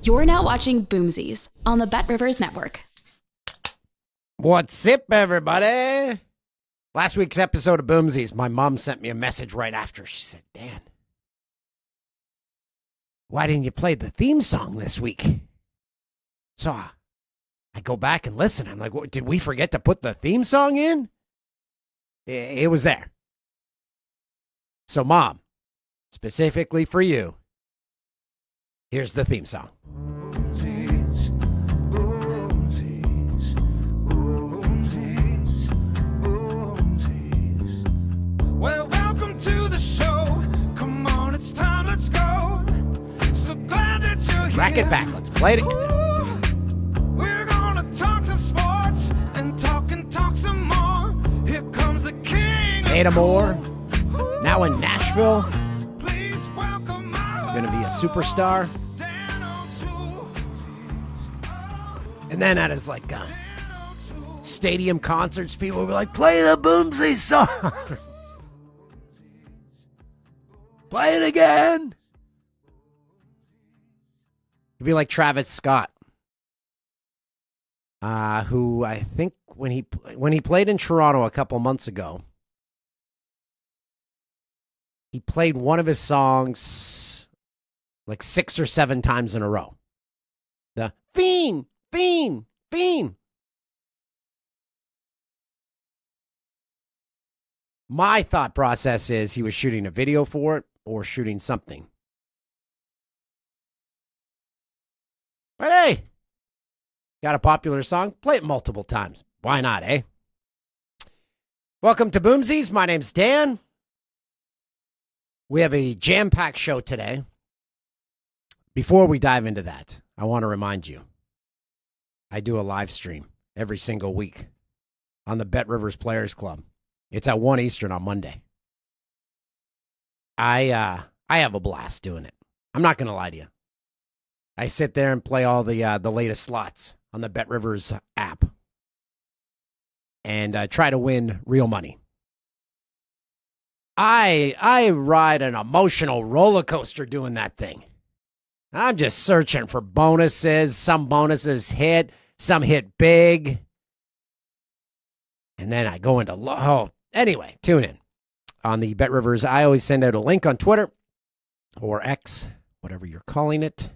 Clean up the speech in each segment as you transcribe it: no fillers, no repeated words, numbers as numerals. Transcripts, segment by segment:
You're now watching Boomsies on the Bet Rivers Network. What's up, everybody? Last week's episode of Boomsies, my mom sent me a message right after. She said, Dan, why didn't you play the theme song this week? So I go back and listen. I'm like, what, did we forget to put the theme song in? It was there. So, Mom, specifically for you, here's the theme song. Boomsies, boomsies, boomsies, boomsies. Well, welcome to the show. Come on, it's time, let's go. So glad that you're here. Rack it back. Let's play it again. We're gonna talk some sports and talk some more. Here comes the king. Ada Moore, now in Nashville, Please welcome my going to be a superstar. And then at his stadium concerts, people will be like, play the Boomsies song. Play it again. It'd be like Travis Scott, who I think when he played in Toronto a couple months ago, he played one of his songs like 6 or 7 times in a row. The Fiend, Fiend, Fiend. My thought process is he was shooting a video for it or shooting something. But hey, got a popular song, play it multiple times. Why not, eh? Welcome to Boomsies. My name's Dan. We have a jam-packed show today. Before we dive into that, I want to remind you, I do a live stream every single week on the Bet Rivers Players Club. It's at 1 Eastern on Monday. I have a blast doing it. I'm not going to lie to you. I sit there and play all the latest slots on the Bet Rivers app and try to win real money. I ride an emotional roller coaster doing that thing. I'm just searching for bonuses. Some bonuses hit, some hit big. And then I go into low. Anyway, tune in on the Bet Rivers. I always send out a link on Twitter or X, whatever you're calling it,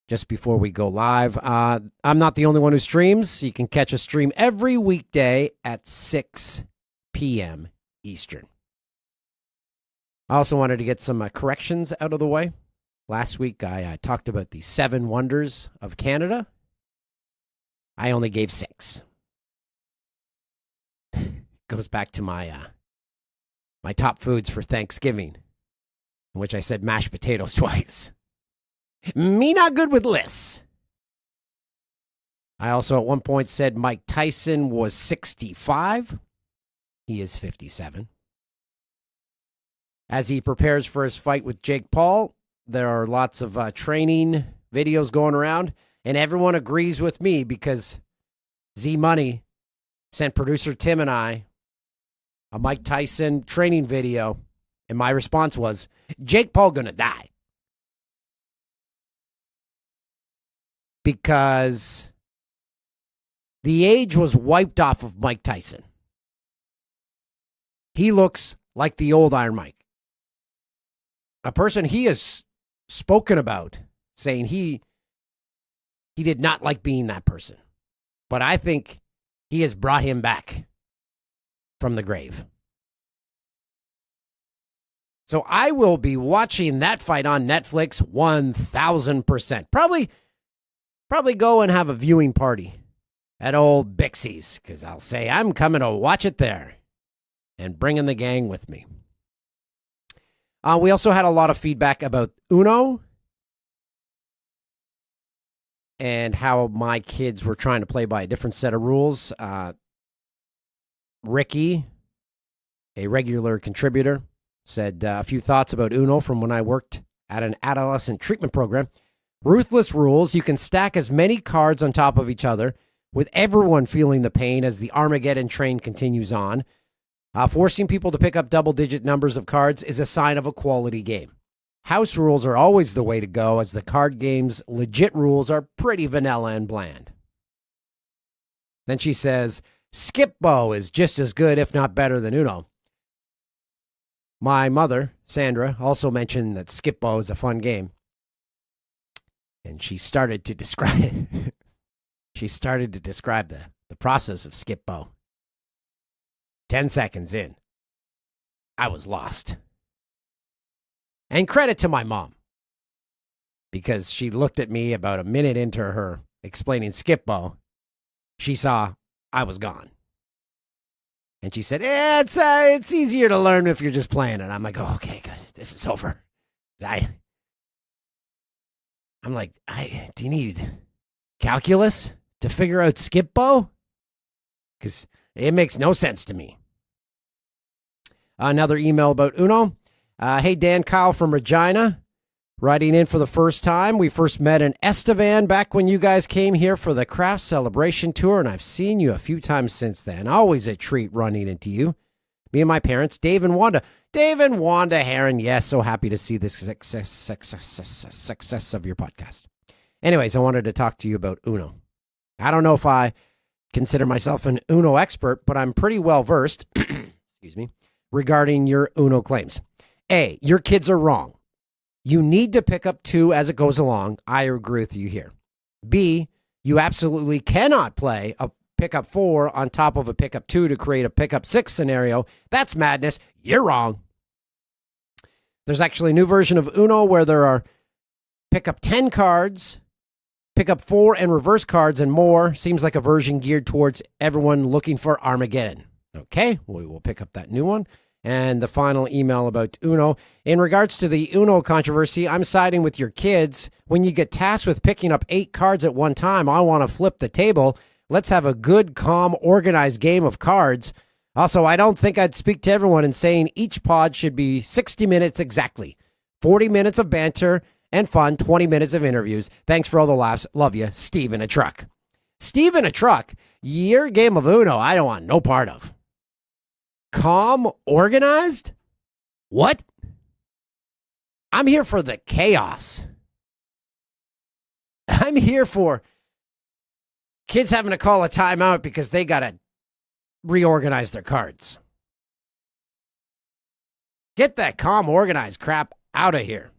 just before we go live. I'm not the only one who streams. You can catch a stream every weekday at 6 p.m. Eastern. I also wanted to get some corrections out of the way. Last week, I talked about the 7 wonders of Canada. I only gave 6. Goes back to my top foods for Thanksgiving, in which I said mashed potatoes twice. Me not good with lists. I also at one point said Mike Tyson was 65. He is 57. As he prepares for his fight with Jake Paul, there are lots of training videos going around, and everyone agrees with me because Z-Money sent producer Tim and I a Mike Tyson training video, and my response was, Jake Paul gonna die. Because the age was wiped off of Mike Tyson. He looks like the old Iron Mike. A person he has spoken about, saying he did not like being that person. But I think he has brought him back from the grave. So I will be watching that fight on Netflix 1,000%. Probably go and have a viewing party at old Bixie's, because I'll say I'm coming to watch it there and bringing the gang with me. We also had a lot of feedback about Uno and how my kids were trying to play by a different set of rules. Ricky, a regular contributor, said a few thoughts about Uno from when I worked at an adolescent treatment program. Ruthless rules. You can stack as many cards on top of each other, with everyone feeling the pain as the Armageddon train continues on. Forcing people to pick up double-digit numbers of cards is a sign of a quality game. House rules are always the way to go, as the card game's legit rules are pretty vanilla and bland. Then she says, Skip-Bo is just as good, if not better, than Uno. My mother, Sandra, also mentioned that Skip-Bo is a fun game. And she started to describe the process of Skip-Bo. 10 seconds in, I was lost. And credit to my mom, because she looked at me about a minute into her explaining Skip-Bo. She saw I was gone. And she said, it's easier to learn if you're just playing it. I'm like, oh, okay, good. This is over. I'm like, do you need calculus to figure out Skip-Bo? Because it makes no sense to me. Another email about Uno. Hey, Dan, Kyle from Regina, writing in for the first time. We first met in Estevan back when you guys came here for the craft celebration tour, and I've seen you a few times since then. Always a treat running into you. Me and my parents, Dave and Wanda. Dave and Wanda Heron, yes, so happy to see the success of your podcast. Anyways, I wanted to talk to you about Uno. I don't know if I consider myself an Uno expert, but I'm pretty well versed, excuse me, regarding your Uno claims. A, your kids are wrong. You need to pick up 2 as it goes along. I agree with you here. B, you absolutely cannot play a pickup 4 on top of a pickup 2 to create a pickup 6 scenario. That's madness. You're wrong. There's actually a new version of Uno where there are pickup 10 cards, pickup 4 and reverse cards, and more. Seems like a version geared towards everyone looking for Armageddon. Okay, we will pick up that new one. And the final email about Uno. In regards to the Uno controversy, I'm siding with your kids. When you get tasked with picking up 8 cards at one time, I want to flip the table. Let's have a good, calm, organized game of cards. Also, I don't think I'd speak to everyone in saying each pod should be 60 minutes exactly. 40 minutes of banter and fun, 20 minutes of interviews. Thanks for all the laughs. Love you, Steve in a truck. Steve in a truck, your game of Uno, I don't want no part of. Calm, organized? What? I'm here for the chaos. I'm here for kids having to call a timeout because they got to reorganize their cards. Get that calm, organized crap out of here.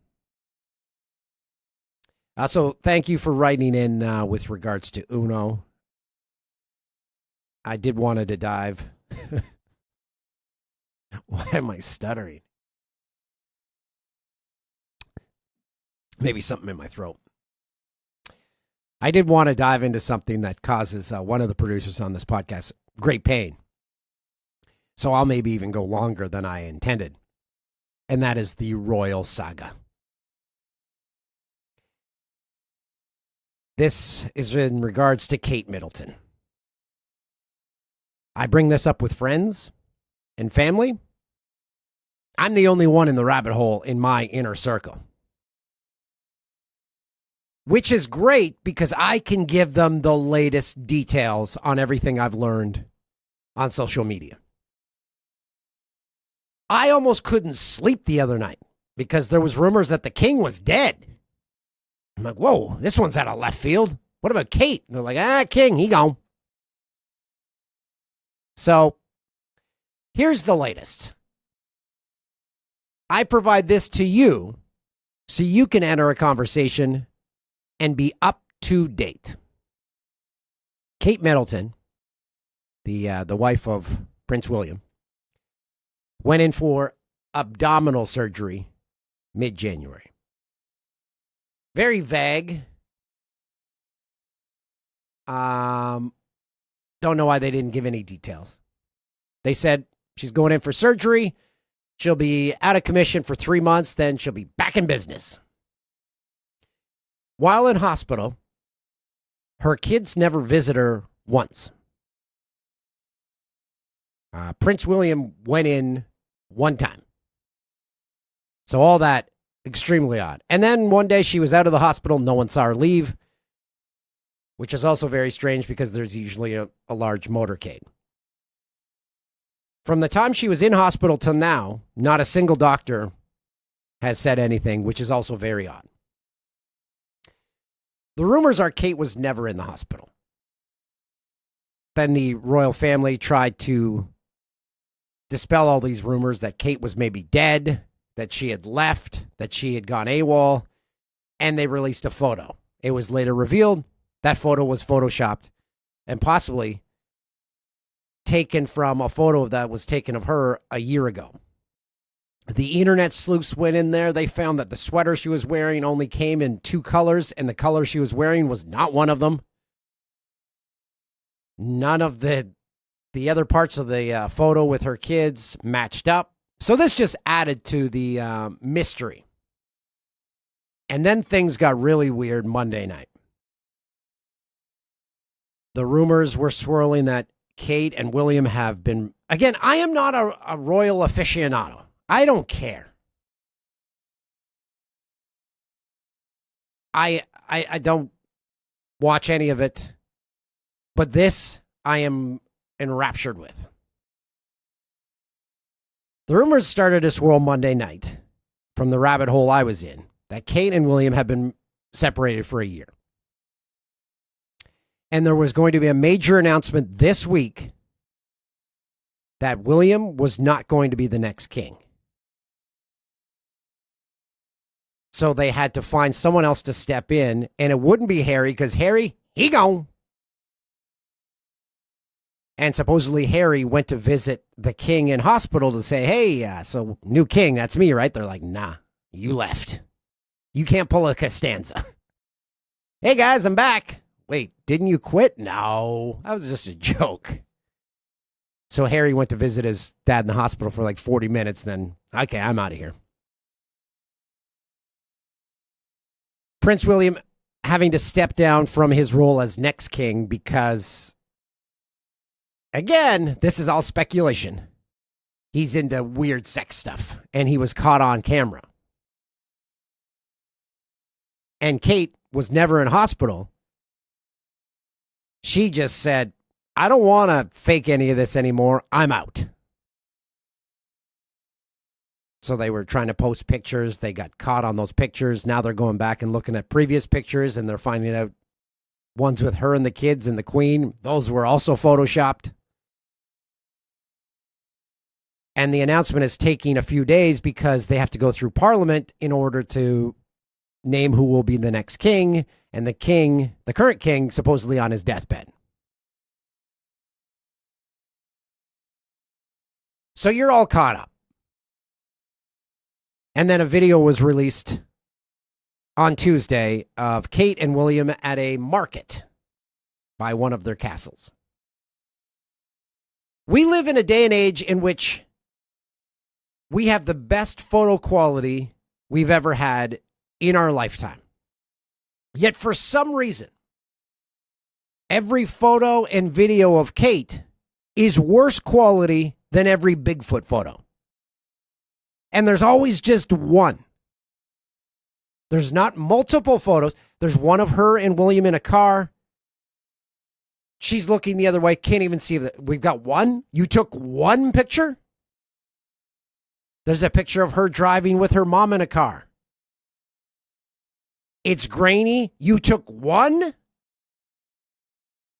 So thank you for writing in with regards to Uno. I did want to dive. Why am I stuttering? Maybe something in my throat. I did want to dive into something that causes one of the producers on this podcast great pain. So I'll maybe even go longer than I intended. And that is the royal saga. This is in regards to Kate Middleton. I bring this up with friends and family. I'm the only one in the rabbit hole in my inner circle. Which is great because I can give them the latest details on everything I've learned on social media. I almost couldn't sleep the other night because there was rumors that the king was dead. I'm like, whoa, this one's out of left field. What about Kate? And they're like, king, he gone. So here's the latest. I provide this to you so you can enter a conversation and be up to date. Kate Middleton, the wife of Prince William, went in for abdominal surgery mid-January. Very vague. Don't know why they didn't give any details. They said she's going in for surgery. She'll be out of commission for 3 months. Then she'll be back in business. While in hospital, her kids never visit her once. Prince William went in one time. So all that, extremely odd. And then one day she was out of the hospital. No one saw her leave, which is also very strange because there's usually a large motorcade. From the time she was in hospital till now, not a single doctor has said anything, which is also very odd. The rumors are Kate was never in the hospital. Then the royal family tried to dispel all these rumors that Kate was maybe dead, that she had left, that she had gone AWOL, and they released a photo. It was later revealed that photo was photoshopped and possibly taken from a photo that was taken of her a year ago. The internet sleuths went in there. They found that the sweater she was wearing only came in 2 colors, and the color she was wearing was not one of them. None of the other parts of the photo with her kids matched up. So this just added to the mystery. And then things got really weird Monday night. The rumors were swirling that Kate and William have been... Again, I am not a royal aficionado. I don't care. I don't watch any of it. But this, I am enraptured with. The rumors started to swirl Monday night from the rabbit hole I was in that Kate and William have been separated for a year. And there was going to be a major announcement this week that William was not going to be the next king. So they had to find someone else to step in, and it wouldn't be Harry because Harry, he gone. And supposedly Harry went to visit the king in hospital to say, hey, so new king, that's me, right? They're like, nah, you left. You can't pull a Costanza. Hey, guys, I'm back. Wait, didn't you quit? No, that was just a joke. So Harry went to visit his dad in the hospital for like 40 minutes. Then, okay, I'm out of here. Prince William having to step down from his role as next king because, again, this is all speculation. He's into weird sex stuff, and he was caught on camera. And Kate was never in hospital. She just said, I don't want to fake any of this anymore. I'm out. So they were trying to post pictures. They got caught on those pictures. Now they're going back and looking at previous pictures, and they're finding out ones with her and the kids and the queen. Those were also photoshopped. And the announcement is taking a few days because they have to go through Parliament in order to name who will be the next king. And the king, the current king, supposedly on his deathbed. So you're all caught up. And then a video was released on Tuesday of Kate and William at a market by one of their castles. We live in a day and age in which we have the best photo quality we've ever had in our lifetime. Yet for some reason, every photo and video of Kate is worse quality than every Bigfoot photo. And there's always just one. There's not multiple photos. There's one of her and William in a car. She's looking the other way. Can't even see that. We've got one. You took one picture? There's a picture of her driving with her mom in a car. It's grainy. You took one?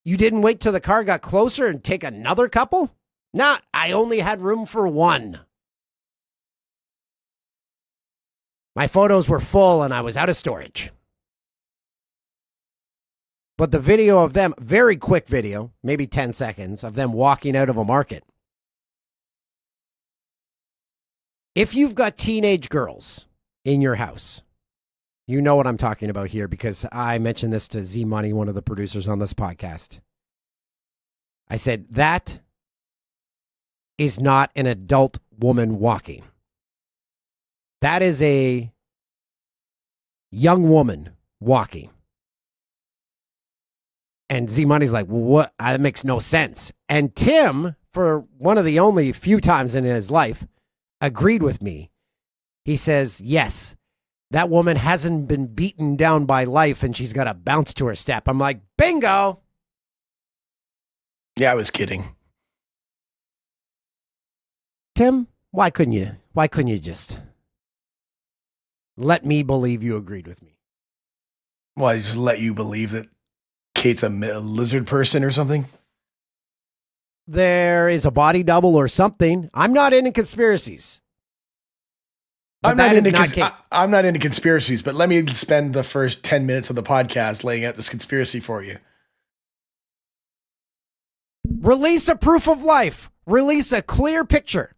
You didn't wait till the car got closer and take another couple? Nah, I only had room for one. My photos were full and I was out of storage. But the video of them, very quick video, maybe 10 seconds, of them walking out of a market. If you've got teenage girls in your house, you know what I'm talking about here because I mentioned this to Z Money, one of the producers on this podcast. I said, that is not an adult woman walking. That is a young woman walking. And Z Money's like, what? That makes no sense. And Tim, for one of the only few times in his life, agreed with me. He says, yes, that woman hasn't been beaten down by life and she's got a bounce to her step. I'm like, bingo. Yeah, I was kidding. Tim, why couldn't you just let me believe you agreed with me. Well, I just let you believe that Kate's a lizard person or something? There is a body double or something. I'm not into conspiracies. But I'm not into conspiracies, but let me spend the first 10 minutes of the podcast laying out this conspiracy for you. Release a proof of life. Release a clear picture.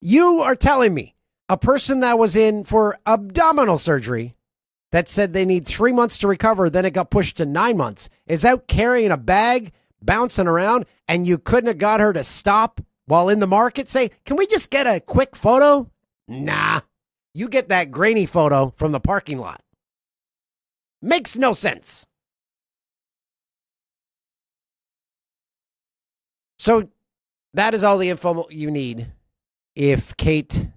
You are telling me a person that was in for abdominal surgery that said they need 3 months to recover, then it got pushed to 9 months, is out carrying a bag, bouncing around, and you couldn't have got her to stop while in the market? Say, can we just get a quick photo? Nah, you get that grainy photo from the parking lot. Makes no sense. So that is all the info you need. If Kate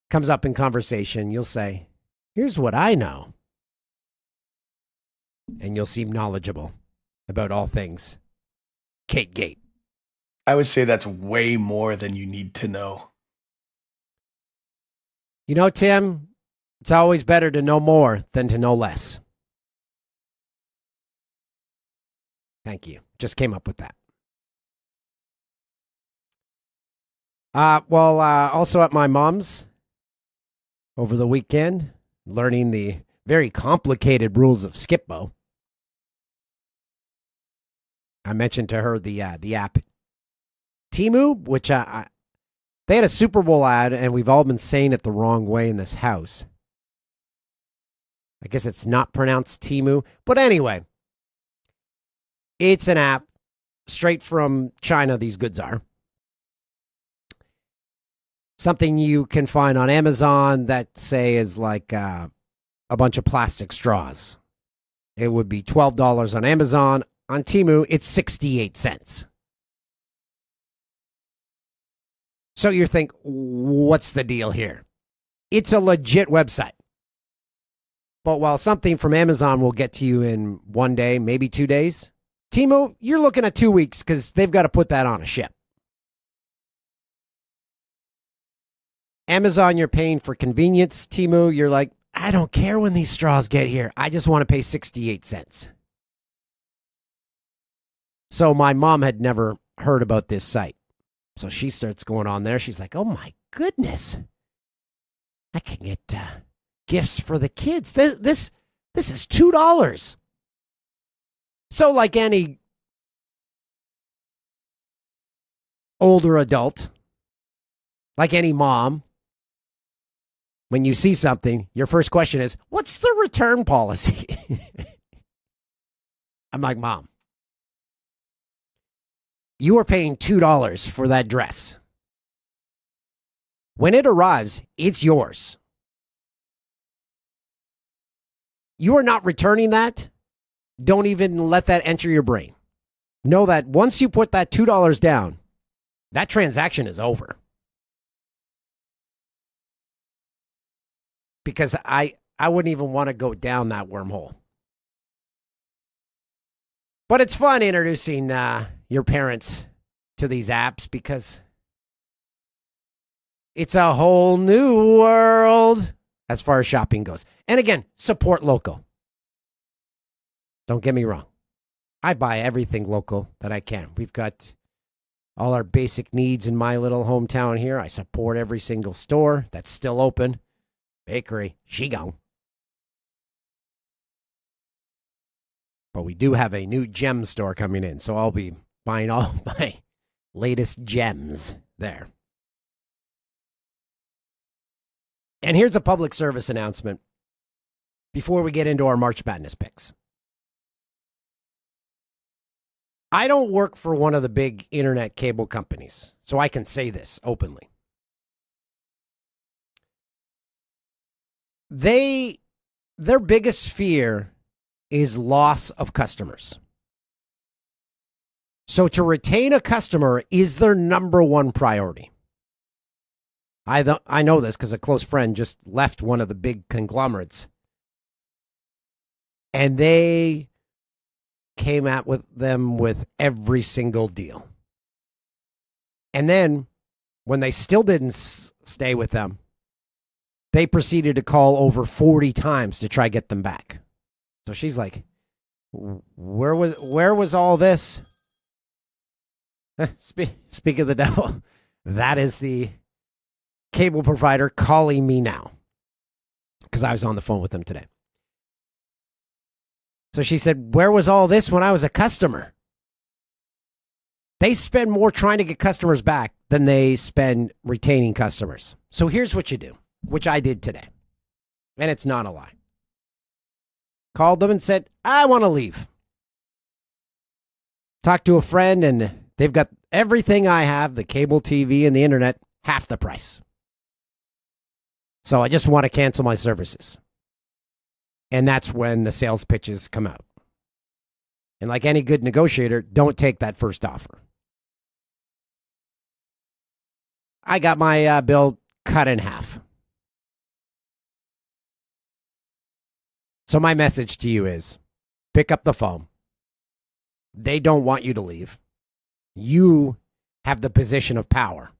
comes up in conversation, you'll say, here's what I know. And you'll seem knowledgeable about all things Kate Gate. I would say that's way more than you need to know. You know, Tim, it's always better to know more than to know less. Thank you. Just came up with that. Also at my mom's over the weekend, learning the very complicated rules of Skipbo. I mentioned to her the app Temu, which they had a Super Bowl ad, and we've all been saying it the wrong way in this house. I guess it's not pronounced Temu, but anyway, it's an app straight from China. These goods are something you can find on Amazon that say is like a bunch of plastic straws. It would be $12 on Amazon. On Temu, it's 68 cents. So you think, what's the deal here? It's a legit website. But while something from Amazon will get to you in 1 day, maybe 2 days, Temu, you're looking at 2 weeks because they've got to put that on a ship. Amazon, you're paying for convenience. Temu, you're like, I don't care when these straws get here. I just want to pay 68 cents. So my mom had never heard about this site. So she starts going on there. She's like, oh my goodness. I can get gifts for the kids. This is $2. So like any older adult, like any mom, when you see something, your first question is, what's the return policy? I'm like, Mom, you are paying $2 for that dress. When it arrives, it's yours. You are not returning that. Don't even let that enter your brain. Know that once you put that $2 down, that transaction is over. Because I wouldn't even want to go down that wormhole. But it's fun introducing your parents to these apps because it's a whole new world as far as shopping goes. And again, support local. Don't get me wrong. I buy everything local that I can. We've got all our basic needs in my little hometown here. I support every single store that's still open. Bakery, she gone. But we do have a new gem store coming in, so I'll be buying all my latest gems there. And here's a public service announcement before we get into our March Madness picks. I don't work for one of the big internet cable companies, so I can say this openly. Their biggest fear is loss of customers. So to retain a customer is their number one priority. I know this because a close friend just left one of the big conglomerates. And they came out with them with every single deal. And then when they still didn't stay with them, they proceeded to call over 40 times to try get them back. So she's like, where was all this? Speak of the devil. That is the cable provider calling me now, because I was on the phone with them today. So she said, where was all this when I was a customer? They spend more trying to get customers back than they spend retaining customers. So here's what you do, which I did today. And it's not a lie. Called them and said, I want to leave. Talked to a friend, and they've got everything I have, the cable TV and the internet, half the price. So I just want to cancel my services. And that's when the sales pitches come out. And like any good negotiator, don't take that first offer. I got my bill cut in half. So my message to you is, pick up the phone. They don't want you to leave. You have the position of power.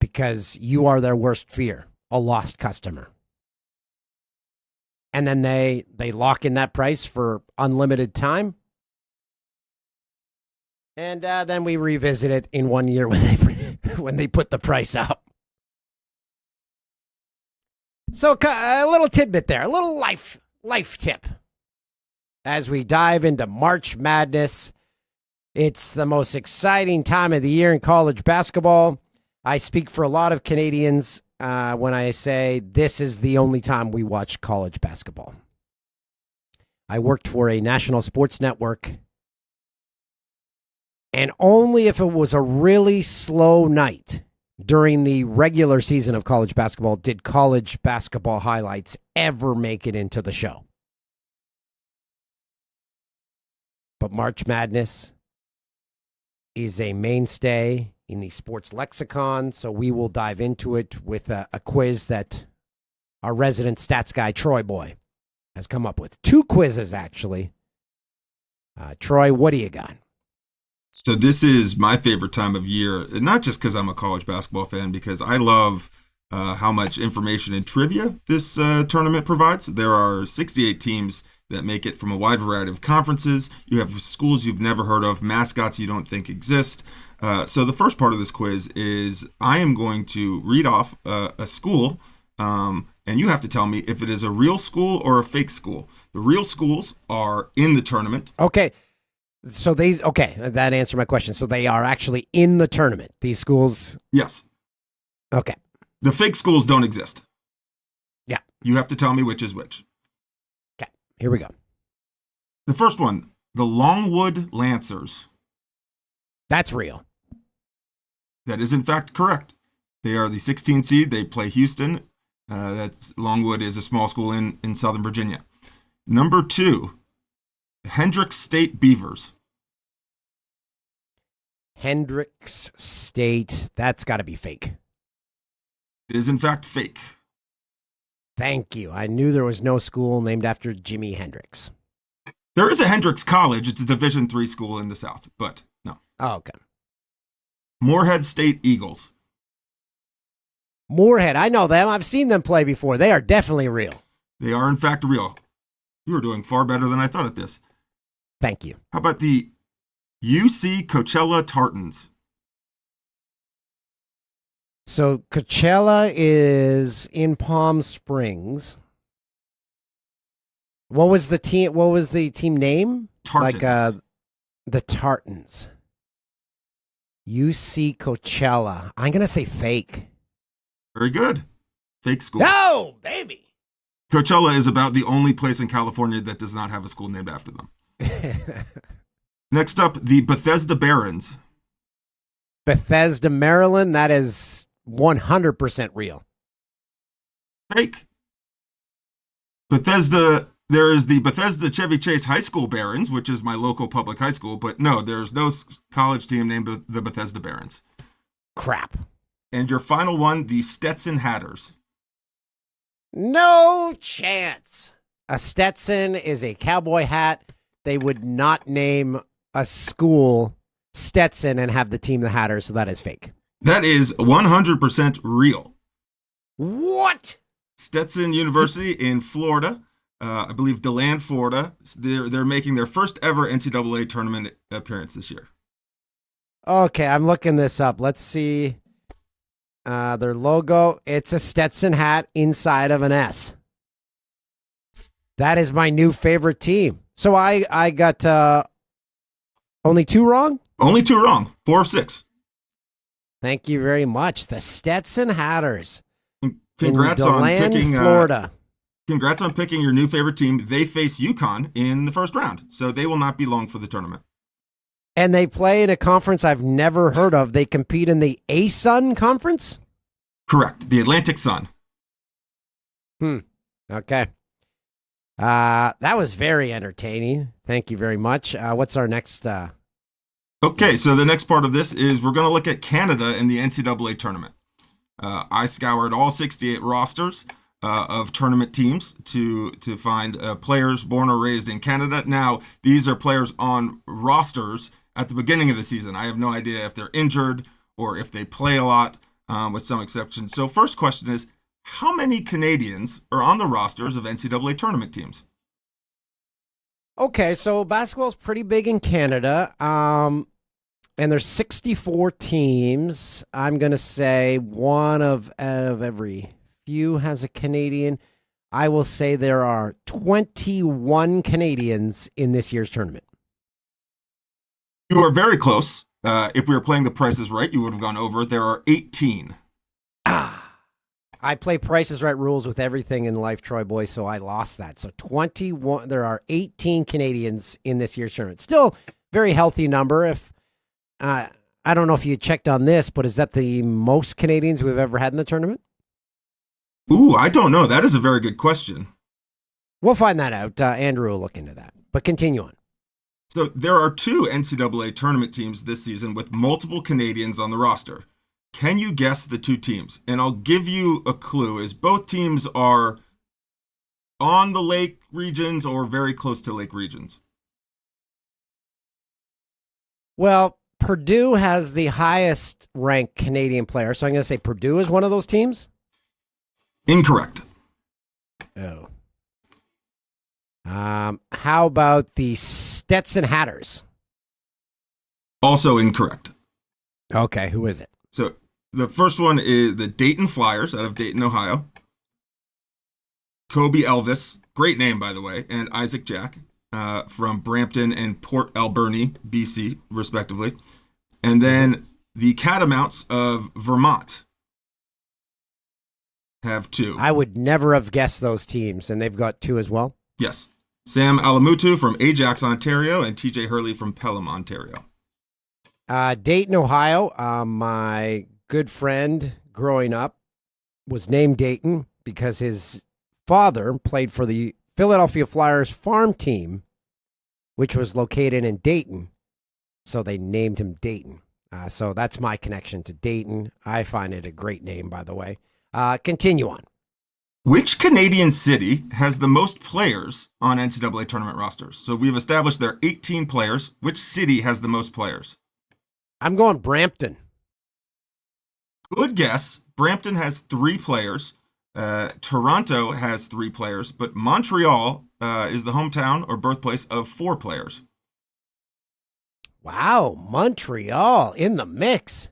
Because you are their worst fear, a lost customer. And then they lock in that price for unlimited time. And then we revisit it in 1 year when they put the price up. So a little tidbit there, a little life tip. As we dive into March Madness, it's the most exciting time of the year in college basketball. I speak for a lot of Canadians when I say this is the only time we watch college basketball. I worked for a national sports network, and only if it was a really slow night during the regular season of college basketball did college basketball highlights ever make it into the show. But March Madness is a mainstay in the sports lexicon, so we will dive into it with a quiz that our resident stats guy, Troy Boy, has come up with. 2 quizzes, actually. Troy, what do you got? So this is my favorite time of year, and not just because I'm a college basketball fan, because I love how much information and trivia this tournament provides. There are 68 teams that make it from a wide variety of conferences. You have schools you've never heard of, mascots you don't think exist. So the first part of this quiz is I am going to read off a school, and you have to tell me if it is a real school or a fake school. The real schools are in the tournament. Okay. So that answered my question. So they are actually in the tournament, these schools? Yes. Okay. The fake schools don't exist. Yeah. You have to tell me which is which. Okay. Here we go. The first one, the Longwood Lancers. That's real. That is in fact correct. They are the 16 seed. They play Houston. Longwood is a small school in Southern Virginia. Number 2, Hendricks State Beavers. Hendricks State. That's got to be fake. It is in fact fake. Thank you. I knew there was no school named after Jimi Hendrix. There is a Hendricks College. It's a Division III school in the South, but no. Oh, okay. Morehead State Eagles. Morehead. I know them. I've seen them play before. They are definitely real. They are in fact real. You are doing far better than I thought at this. Thank you. How about the UC Coachella Tartans? So Coachella is in Palm Springs. What was the team name? Tartans. Like the Tartans. UC Coachella. I'm going to say fake. Very good. Fake school. No, baby. Coachella is about the only place in California that does not have a school named after them. Next up, the Bethesda Barons. Bethesda, Maryland. That is 100% real. Fake. Bethesda, there is the Bethesda Chevy Chase High School Barons, which is my local public high school, but no, there's no college team named the Bethesda Barons. Crap. And your final one, the Stetson Hatters. No chance. A Stetson is a cowboy hat. They would not name a school Stetson and have the team the Hatters, so that is fake. That is 100% real. What? Stetson University in Florida, I believe DeLand, Florida. They're making their first ever NCAA tournament appearance this year. Okay, I'm looking this up. Let's see. Their logo, it's a Stetson hat inside of an S. That is my new favorite team. So I got only 2 wrong? Only 2 wrong. 4 of 6. Thank you very much. The Stetson Hatters. Congrats in on DeLand, picking Florida. Congrats on picking your new favorite team. They face UConn in the first round, so they will not be long for the tournament. And they play in a conference I've never heard of. They compete in the ASUN conference? Correct. The Atlantic Sun. Okay. That was very entertaining. Thank you very much. What's our next? Okay, so the next part of this is we're going to look at Canada in the NCAA tournament. I scoured all 68 rosters of tournament teams to find players born or raised in Canada. Now, these are players on rosters at the beginning of the season. I have no idea if they're injured or if they play a lot, with some exceptions. So first question is, how many Canadians are on the rosters of NCAA tournament teams? Okay, so basketball is pretty big in Canada. And there's 64 teams. I'm going to say one of every few has a Canadian. I will say there are 21 Canadians in this year's tournament. You are very close. If we were playing the Price is Right, you would have gone over. There are 18. I play Price is Right rules with everything in life, Troy Boy, so I lost that. So 21. There are 18 Canadians in this year's tournament. Still very healthy number. If I don't know if you checked on this, but is that the most Canadians we've ever had in the tournament? Ooh, I don't know. That is a very good question. We'll find that out. Andrew will look into that. But continue on. So there are 2 NCAA tournament teams this season with multiple Canadians on the roster. Can you guess the 2 teams? And I'll give you a clue, is both teams are on the lake regions or very close to lake regions. Well, Purdue has the highest ranked Canadian player, so I'm going to say Purdue is one of those teams? Incorrect. Oh. How about the Stetson Hatters? Also incorrect. Okay, who is it? So the first one is the Dayton Flyers out of Dayton, Ohio. Kobe Elvis, great name, by the way, and Isaac Jack from Brampton and Port Alberni, BC, respectively. And then the Catamounts of Vermont have 2. I would never have guessed those teams, and they've got 2 as well. Yes. Sam Alamutu from Ajax, Ontario, and TJ Hurley from Pelham, Ontario. Dayton, Ohio. My good friend growing up was named Dayton because his father played for the Philadelphia Flyers farm team, which was located in Dayton. So they named him Dayton. So that's my connection to Dayton. I find it a great name, by the way. Continue on. Which Canadian city has the most players on NCAA tournament rosters? So we've established there are 18 players. Which city has the most players? I'm going Brampton. Good guess. Brampton has 3 players. Toronto has 3 players, but Montreal is the hometown or birthplace of 4 players. Wow, Montreal in the mix.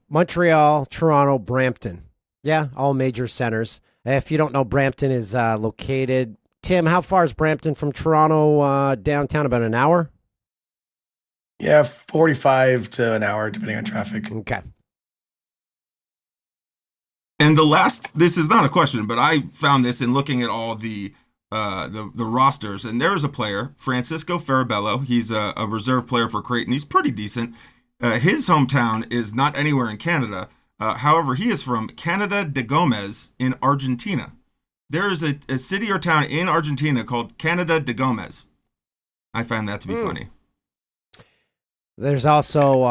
Montreal, Toronto, Brampton. Yeah, all major centers. If you don't know, Brampton is located. Tim, how far is Brampton from Toronto downtown? About an hour? Yeah, 45 to an hour, depending on traffic. Okay. And the last, this is not a question, but I found this in looking at all the rosters, and there is a player, Francisco Farabello. He's a reserve player for Creighton. He's pretty decent. His hometown is not anywhere in Canada. However, he is from Canada de Gomez in Argentina. There is a city or town in Argentina called Canada de Gomez. I find that to be funny. There's also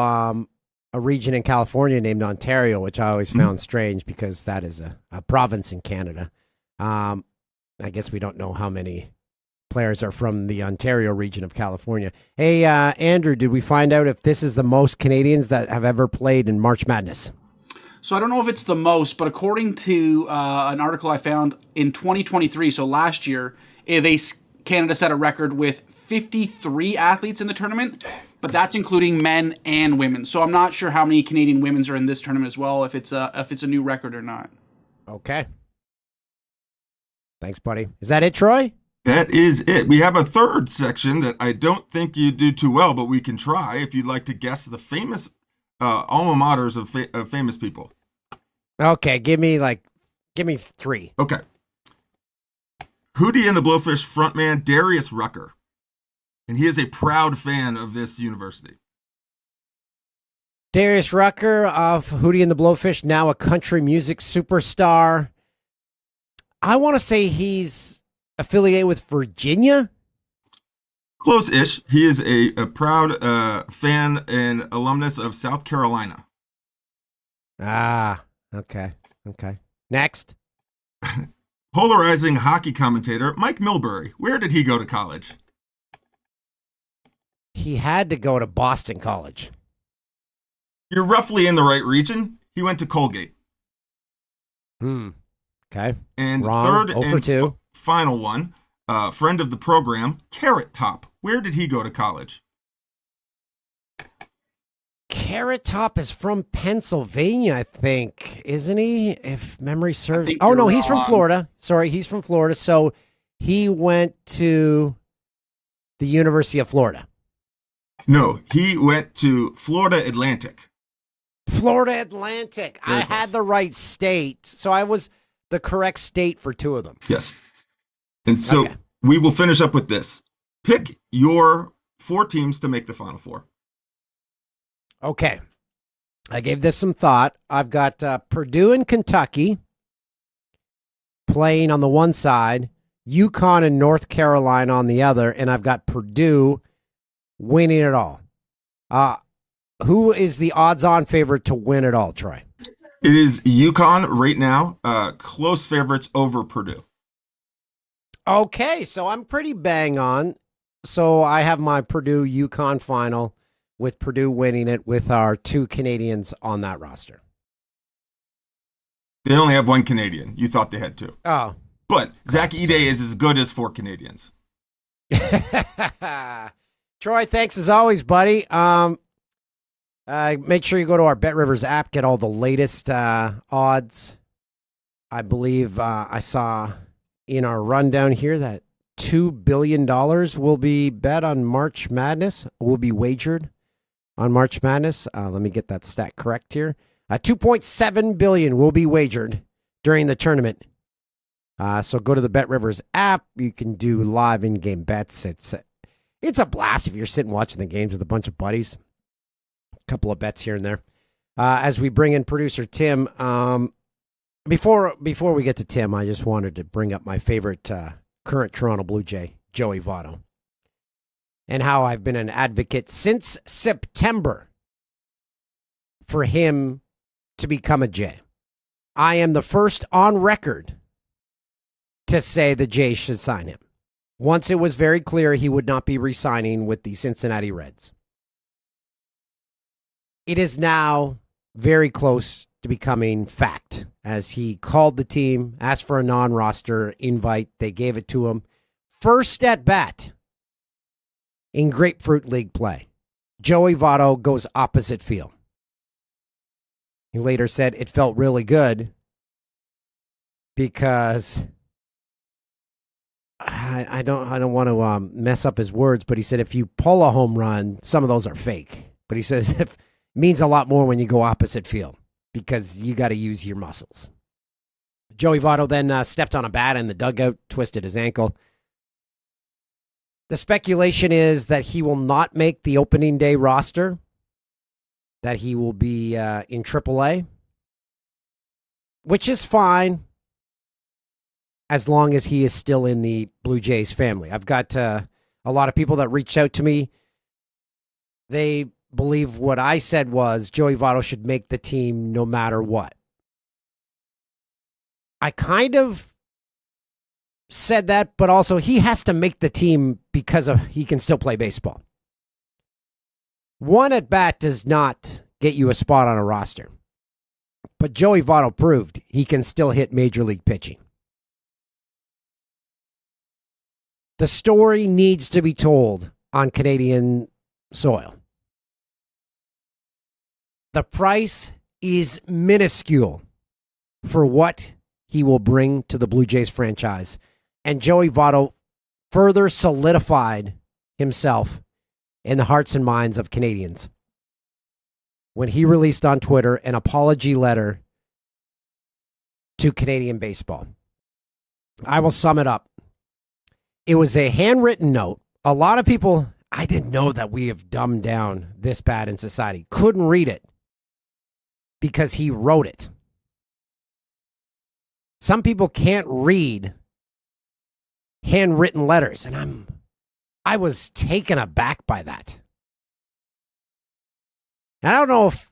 a region in California named Ontario, which I always found strange because that is a province in Canada. I guess we don't know how many players are from the Ontario region of California. Hey, Andrew, did we find out if this is the most Canadians that have ever played in March Madness? So I don't know if it's the most, but according to an article I found in 2023, so last year, Canada set a record with 53 athletes in the tournament, but that's including men and women. So I'm not sure how many Canadian women's are in this tournament as well, if it's a new record or not. Okay. Thanks, buddy. Is that it, Troy? That is it. We have a third section that I don't think you do too well, but we can try if you'd like to guess the famous alma maters of famous people. Okay, give me 3. Okay. Hootie and the Blowfish frontman Darius Rucker. And he is a proud fan of this university. Darius Rucker of Hootie and the Blowfish, now a country music superstar. I want to say he's affiliated with Virginia. Close-ish. He is a proud fan and alumnus of South Carolina. Ah, okay. Next. Polarizing hockey commentator Mike Milbury. Where did he go to college? He had to go to Boston College. You're roughly in the right region. He went to Colgate. Okay. And Wrong. third 0 for and 2. final one, friend of the program, Carrot Top. Where did he go to college? Carrot Top is from Pennsylvania, I think, isn't he? If memory serves. think Oh, you're no, he's from wrong. Florida. Sorry, he's from Florida. So he went to the University of Florida. No, he went to Florida Atlantic. Florida Atlantic. Very I close. had the right state. So I was the correct state for 2 of them. Yes. And so Okay. we will finish up with this. Pick your 4 teams to make the Final Four. Okay. I gave this some thought. I've got Purdue and Kentucky playing on the one side, UConn and North Carolina on the other, and I've got Purdue winning it all. Who is the odds-on favorite to win it all, Troy? It is UConn right now, close favorites over Purdue. Okay, so I'm pretty bang on. So I have my Purdue-UConn final with Purdue winning it with our 2 Canadians on that roster. They only have 1 Canadian. You thought they had 2. Oh. But Zach Ide is as good as 4 Canadians. Troy, thanks as always, buddy. Make sure you go to our Bet Rivers app, get all the latest odds. I believe I saw in our rundown here that $2 billion will be bet on March Madness, will be wagered on March Madness. Let me get that stat correct here. $2.7 billion will be wagered during the tournament. So go to the Bet Rivers app. You can do live in-game bets. It's a blast if you're sitting watching the games with a bunch of buddies. A couple of bets here and there. As we bring in producer Tim, before we get to Tim, I just wanted to bring up my favorite current Toronto Blue Jay, Joey Votto, and how I've been an advocate since September for him to become a Jay. I am the first on record to say the Jays should sign him. Once it was very clear he would not be re-signing with the Cincinnati Reds. It is now very close to becoming fact, as he called the team, asked for a non-roster invite. They gave it to him. First at bat in Grapefruit League play, Joey Votto goes opposite field. He later said it felt really good because I don't want to mess up his words, but he said if you pull a home run, some of those are fake. But he says it means a lot more when you go opposite field because you got to use your muscles. Joey Votto then stepped on a bat in the dugout, twisted his ankle. The speculation is that he will not make the opening day roster, that he will be in AAA, which is fine as long as he is still in the Blue Jays family. I've got a lot of people that reached out to me. They believe what I said was Joey Votto should make the team no matter what. I kind of said that, but also he has to make the team because he can still play baseball. One at bat does not get you a spot on a roster. But Joey Votto proved he can still hit major league pitching. The story needs to be told on Canadian soil. The price is minuscule for what he will bring to the Blue Jays franchise. And Joey Votto further solidified himself in the hearts and minds of Canadians when he released on Twitter an apology letter to Canadian baseball. I will sum it up. It was a handwritten note. A lot of people, I didn't know that we have dumbed down this bad in society, couldn't read it because he wrote it. Some people can't read handwritten letters, and I was taken aback by that. And I don't know if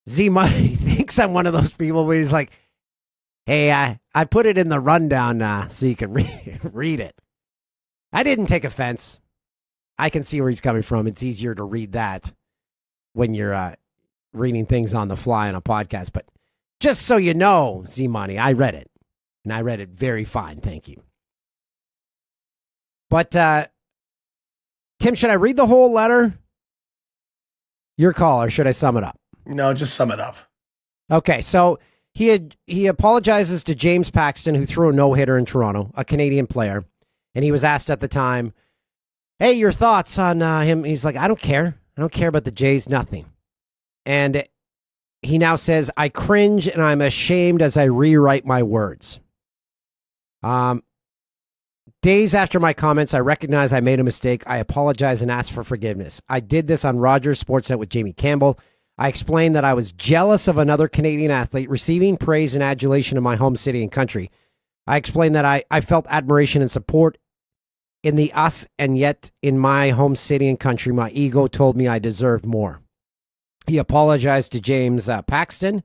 Z Money thinks I'm one of those people where he's like, hey, I put it in the rundown so you can read it. I didn't take offense. I can see where he's coming from. It's easier to read that when you're reading things on the fly on a podcast. But just so you know, Z Money, I read it. And I read it very fine. Thank you. But, Tim, should I read the whole letter? Your call, or should I sum it up? No, just sum it up. Okay, so he apologizes to James Paxton, who threw a no-hitter in Toronto, a Canadian player. And he was asked at the time, hey, your thoughts on him? He's like, I don't care. I don't care about the Jays, nothing. And he now says, I cringe and I'm ashamed as I rewrite my words. Days after my comments, I recognize I made a mistake. I apologize and ask for forgiveness. I did this on Rogers Sportsnet with Jamie Campbell. I explained that I was jealous of another Canadian athlete receiving praise and adulation in my home city and country. I explained that I felt admiration and support in the us, and yet in my home city and country, my ego told me I deserved more. He apologized to James Paxton,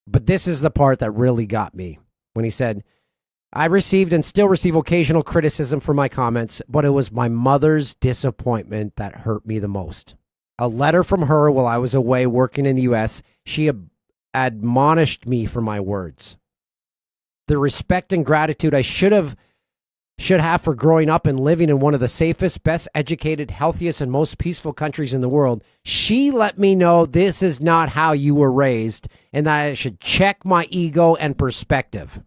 but this is the part that really got me when he said, I received and still receive occasional criticism for my comments, but it was my mother's disappointment that hurt me the most. A letter from her while I was away working in the U.S., she admonished me for my words. The respect and gratitude I should have for growing up and living in one of the safest, best educated, healthiest, and most peaceful countries in the world. She let me know this is not how you were raised and that I should check my ego and perspective.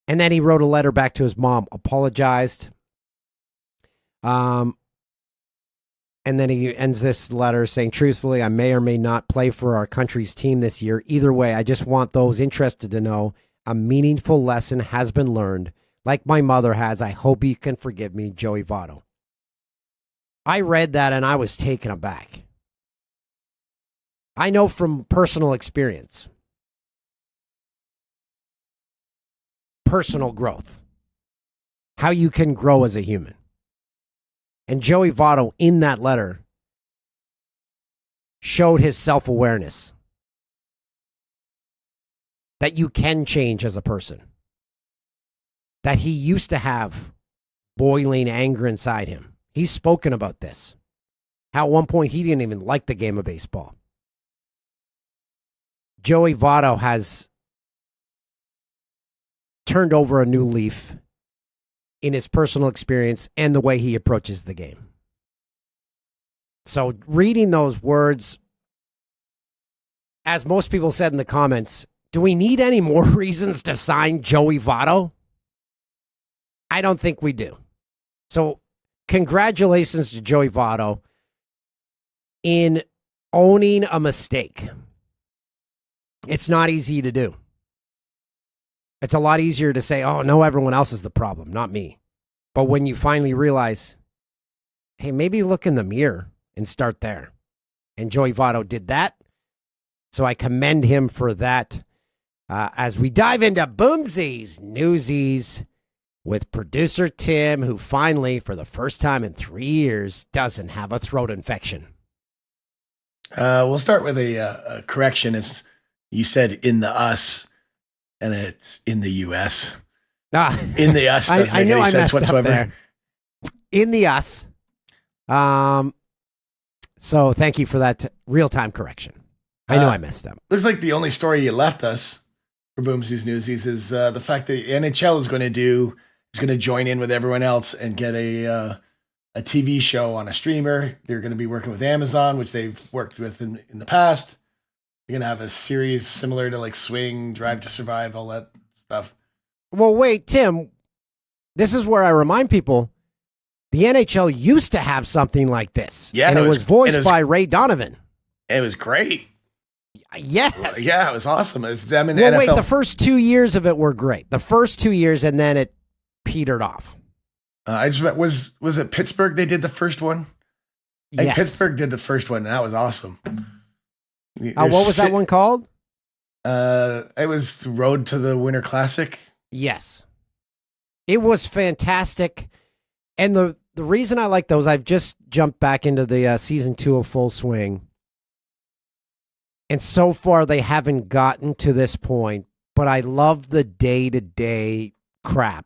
And then he wrote a letter back to his mom, apologized. And then he ends this letter saying, truthfully, I may or may not play for our country's team this year. Either way, I just want those interested to know a meaningful lesson has been learned. Like my mother has, I hope you can forgive me, Joey Votto. I read that and I was taken aback. I know from personal experience, personal growth, how you can grow as a human. And Joey Votto, in that letter, showed his self-awareness that you can change as a person, that he used to have boiling anger inside him. He's spoken about this, how at one point he didn't even like the game of baseball. Joey Votto has turned over a new leaf in his personal experience and the way he approaches the game. So reading those words, as most people said in the comments, do we need any more reasons to sign Joey Votto? I don't think we do. So congratulations to Joey Votto in owning a mistake. It's not easy to do. It's a lot easier to say, oh, no, everyone else is the problem, not me. But when you finally realize, hey, maybe look in the mirror and start there. And Joey Votto did that. So I commend him for that. As we dive into Boomsies Newsies with producer Tim, who finally, for the first time in 3 years, doesn't have a throat infection. We'll start with a correction. As you said, in the us, and it's in the U.S. In the us doesn't make any sense whatsoever. In the us. So thank you for that real-time correction. I know I messed up. Looks like the only story you left us for Boomsies Newsies is the fact that NHL is going to join in with everyone else and get a TV show on a streamer. They're going to be working with Amazon, which they've worked with in the past. They're going to have a series similar to like Swing, Drive to Survive, all that stuff. Well, wait, Tim, this is where I remind people the NHL used to have something like this. Yeah. And it was voiced by Ray Donovan. It was great. Yes. Yeah, it was awesome. It was them in the NFL. NFL. Wait, the first 2 years of it were great. The first 2 years, and then it petered off. I just was it Pittsburgh? They did the first one. Yes. Pittsburgh did the first one, and that was awesome. What was that one called? It was Road to the Winter Classic. Yes, it was fantastic, and the reason I like those, I've just jumped back into the season 2 of Full Swing, and so far they haven't gotten to this point. But I love the day-to-day crap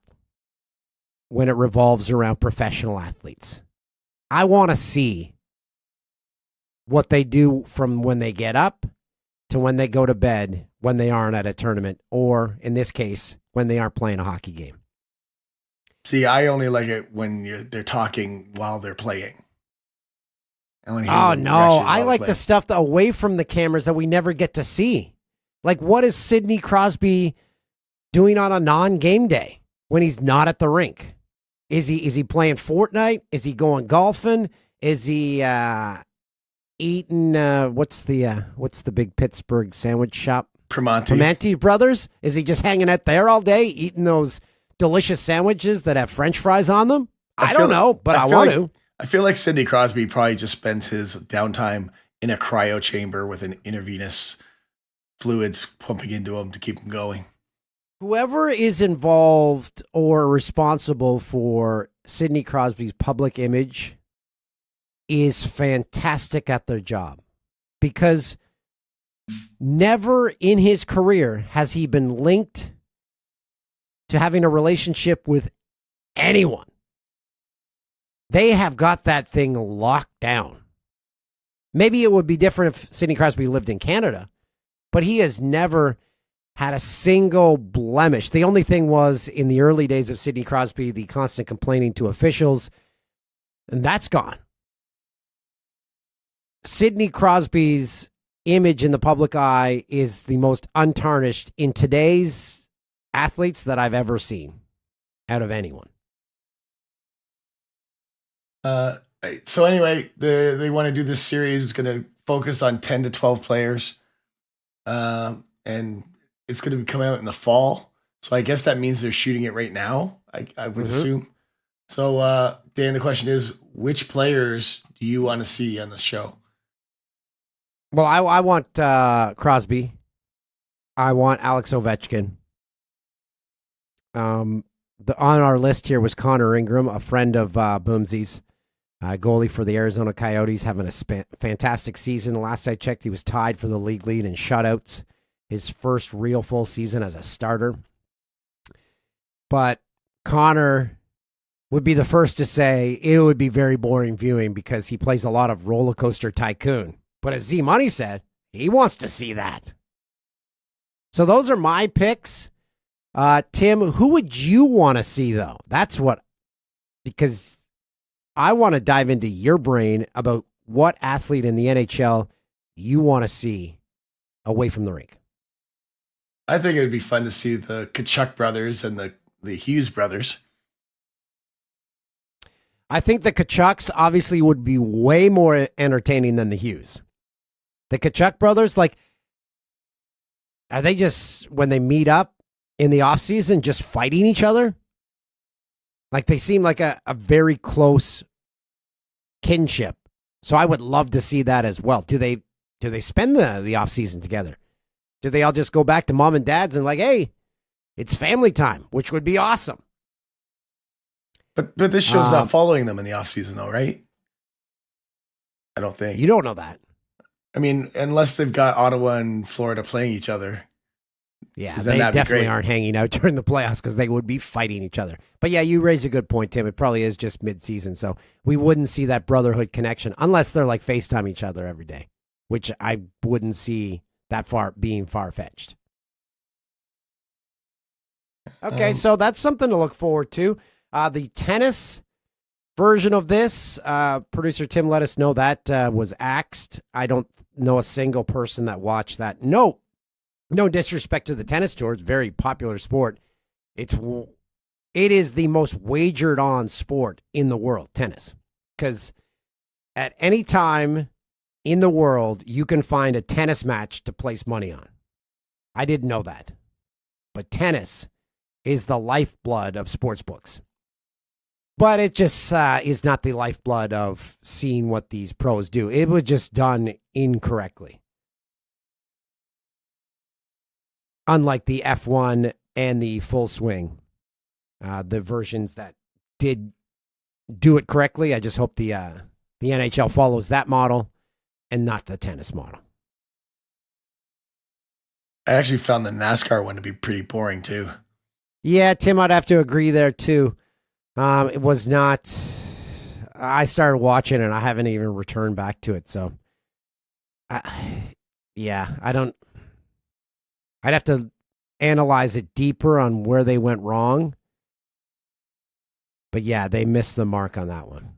when it revolves around professional athletes. I want to see what they do from when they get up to when they go to bed, when they aren't at a tournament, or in this case, when they aren't playing a hockey game. See, I only like it when they're talking while they're playing. Oh, no. I like the stuff away from the cameras that we never get to see. Like, what is Sidney Crosby doing on a non-game day when he's not at the rink? Is he playing Fortnite? Is he going golfing? Is he eating what's the big Pittsburgh sandwich shop? Primanti Brothers? Is he just hanging out there all day eating those delicious sandwiches that have French fries on them? I don't know, but I want to. I feel like Sidney Crosby probably just spends his downtime in a cryo chamber with an intravenous fluids pumping into him to keep him going. Whoever is involved or responsible for Sidney Crosby's public image is fantastic at their job, because never in his career has he been linked to having a relationship with anyone. They have got that thing locked down. Maybe it would be different if Sidney Crosby lived in Canada, but he has never had a single blemish. The only thing was, in the early days of Sidney Crosby, the constant complaining to officials, and that's gone. Sidney Crosby's image in the public eye is the most untarnished in today's athletes that I've ever seen out of anyone. So anyway, they want to do this series. It's going to focus on 10 to 12 players. And it's going to come out in the fall. So I guess that means they're shooting it right now, I would assume. So, Dan, the question is, which players do you want to see on the show? Well, I want Crosby. I want Alex Ovechkin. On our list here was Connor Ingram, a friend of Boomsies, goalie for the Arizona Coyotes, having a fantastic season. Last I checked, he was tied for the league lead in shutouts. His first real full season as a starter. But Connor would be the first to say it would be very boring viewing because he plays a lot of roller coaster tycoon. But as Z Money said, he wants to see that. So those are my picks. Tim, who would you want to see, though? Because I want to dive into your brain about what athlete in the NHL you want to see away from the rink. I think it would be fun to see the Tkachuk brothers and the Hughes brothers. I think the Tkachuks obviously would be way more entertaining than the Hughes. The Tkachuk brothers, like, are they just, when they meet up in the offseason, just fighting each other? Like, they seem like a very close kinship. So I would love to see that as well. Do they spend the offseason together? Do they all just go back to mom and dad's and like, hey, it's family time, which would be awesome. But this show's not following them in the offseason, though, right? I don't think. You don't know that. I mean, unless they've got Ottawa and Florida playing each other. Yeah, they definitely aren't hanging out during the playoffs because they would be fighting each other. But yeah, you raise a good point, Tim. It probably is just mid-season, so we wouldn't see that brotherhood connection unless they're like FaceTime each other every day, which I wouldn't see that being far-fetched. Okay, so that's something to look forward to. The tennis version of this, producer Tim let us know that was axed. I don't know a single person that watched that. No disrespect to the tennis tour. It's a very popular sport. It is the most wagered on sport in the world, tennis. Because at any time in the world, you can find a tennis match to place money on. I didn't know that. But tennis is the lifeblood of sports books. But it just is not the lifeblood of seeing what these pros do. It was just done incorrectly. Unlike the F1 and the Full Swing, the versions that did do it correctly, I just hope the NHL follows that model and not the tennis model. I actually found the NASCAR one to be pretty boring too. Yeah, Tim, I'd have to agree there too. It was not. I started watching and I haven't even returned back to it. So, I don't. I'd have to analyze it deeper on where they went wrong. But yeah, they missed the mark on that one.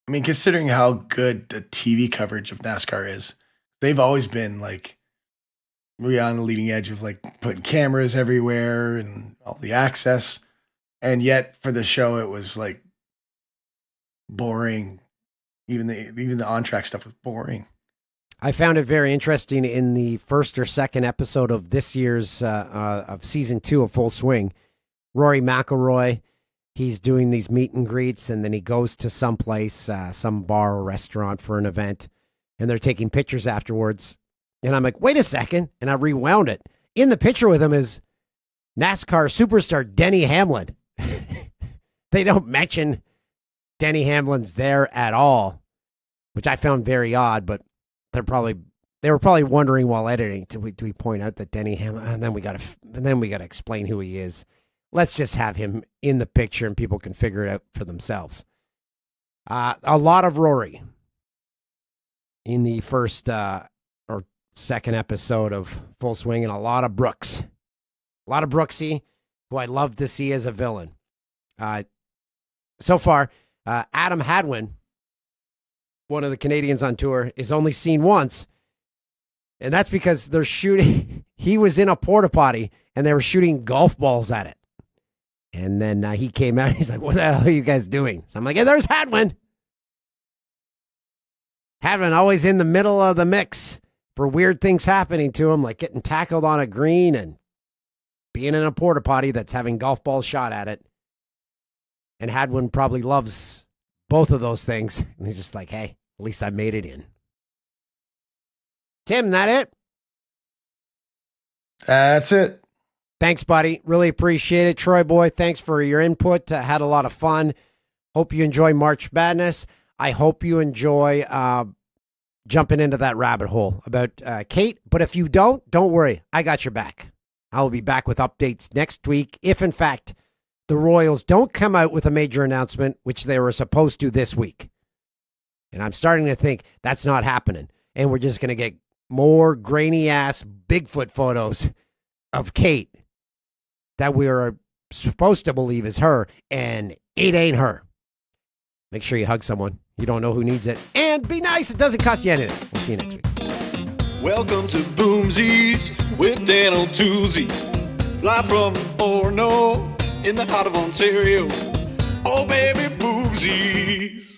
I mean, considering how good the TV coverage of NASCAR is, they've always been like really on the leading edge of like putting cameras everywhere and all the access. And yet for the show, it was like boring. Even the on-track stuff was boring. I found it very interesting in the first or second episode of this year's of season 2 of Full Swing. Rory McIlroy, he's doing these meet and greets, and then he goes to some place, some bar or restaurant for an event, and they're taking pictures afterwards. And I'm like, wait a second, and I rewound it. In the picture with him is NASCAR superstar Denny Hamlin. They don't mention Denny Hamlin's there at all, which I found very odd, but they were probably wondering while editing, do we point out that Denny Hamlin, and then we got to explain who he is. Let's just have him in the picture and people can figure it out for themselves. A lot of Rory in the first or second episode of Full Swing, and a lot of Brooks. A lot of Brooksy, who I love to see as a villain. So far, Adam Hadwin, one of the Canadians on tour, is only seen once. And that's because they're shooting. He was in a porta potty and they were shooting golf balls at it. And then he came out and he's like, what the hell are you guys doing? So I'm like, yeah, there's Hadwin. Hadwin always in the middle of the mix for weird things happening to him, like getting tackled on a green and being in a porta potty that's having golf balls shot at it. And Hadwin probably loves both of those things. And he's just like, hey, at least I made it in. Tim, that it? That's it. Thanks, buddy. Really appreciate it. Troy Boy, thanks for your input. Had a lot of fun. Hope you enjoy March Madness. I hope you enjoy jumping into that rabbit hole about Kate. But if you don't worry. I got your back. I'll be back with updates next week if, in fact, the Royals don't come out with a major announcement, which they were supposed to this week. And I'm starting to think that's not happening. And we're just going to get more grainy-ass Bigfoot photos of Kate that we are supposed to believe is her, and it ain't her. Make sure you hug someone. You don't know who needs it. And be nice. It doesn't cost you anything. We'll see you next week. Welcome to Boomsies with Dan O'Toole. Live from Orono in the heart of Ontario. Oh, baby, Boomsies.